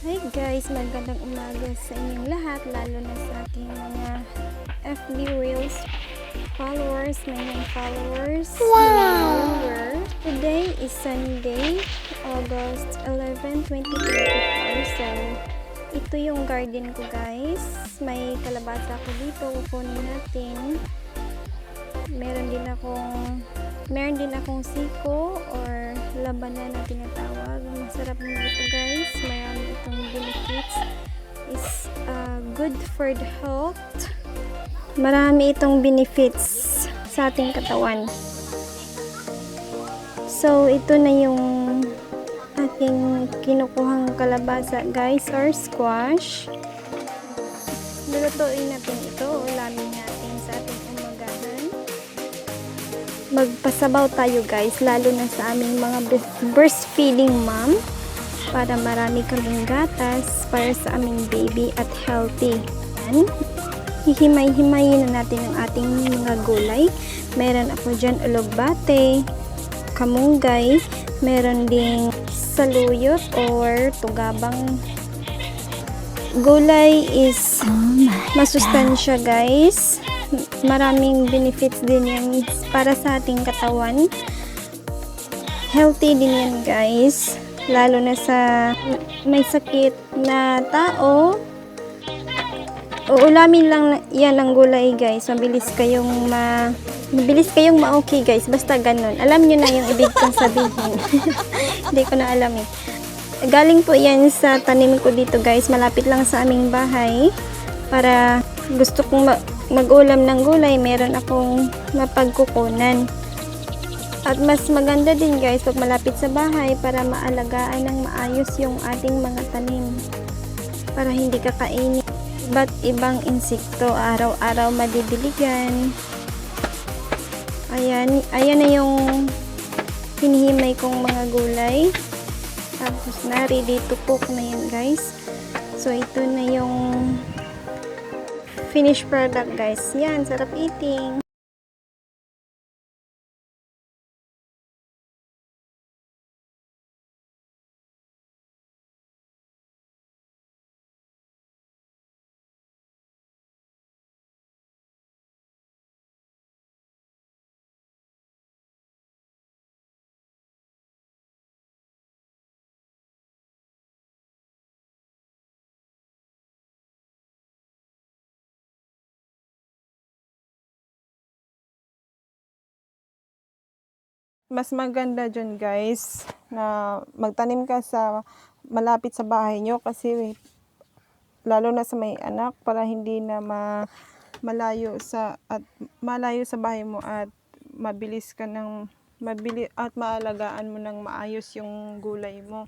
Hi guys, magandang umaga sa inyong lahat, lalo na sa ating mga FB Reels followers, my young followers. Wow! Today is Sunday, August 11, 2024. So, ito yung garden ko guys. May kalabasa ko dito, kukunin natin. Meron din akong siko or labanan na tinatawag. Masarap din ito guys. Marami itong benefits. Is good for the health. Marami itong benefits sa ating katawan. So, ito na yung aking kinukuhang kalabasa guys or squash. Lulutuin natin ito. Ulamin natin sa ating umagahan. Magpasabaw tayo guys, lalo na sa aming mga breastfeeding mom, para marami kaming gatas para sa aming baby at healthy. Yan. Hihimay-himayin na natin ang ating mga gulay. Meron ako dyan ulugbate, kamunggay, meron ding saluyot or tugabang. Gulay is masustansya guys. Maraming benefits din yan para sa ating katawan. Healthy din yan guys, lalo na sa may sakit na tao. Uulamin lang yan ang gulay guys. Mabilis kayong ma-okay guys, basta ganun. Alam nyo na yung ibig kong sabihin. Hindi ko na alam eh. Galing po yan sa tanim ko dito guys, malapit lang sa aming bahay. Para gusto kong mag-ulam ng gulay, meron akong mapagkukunan. At mas maganda din guys pag malapit sa bahay para maalagaan ng maayos yung ating mga tanim. Para hindi kakainin ba't ibang insekto araw-araw madidiligan. Ayan na yung hinihimay kong mga gulay. Tapos na, ready to cook na yan guys. So ito na yung finished product guys. Yan, sarap eating. Mas maganda dyan guys na magtanim ka sa malapit sa bahay nyo, kasi lalo na sa may anak, para hindi na malayo sa bahay mo at mabilis ka ng at maalagaan mo ng maayos yung gulay mo.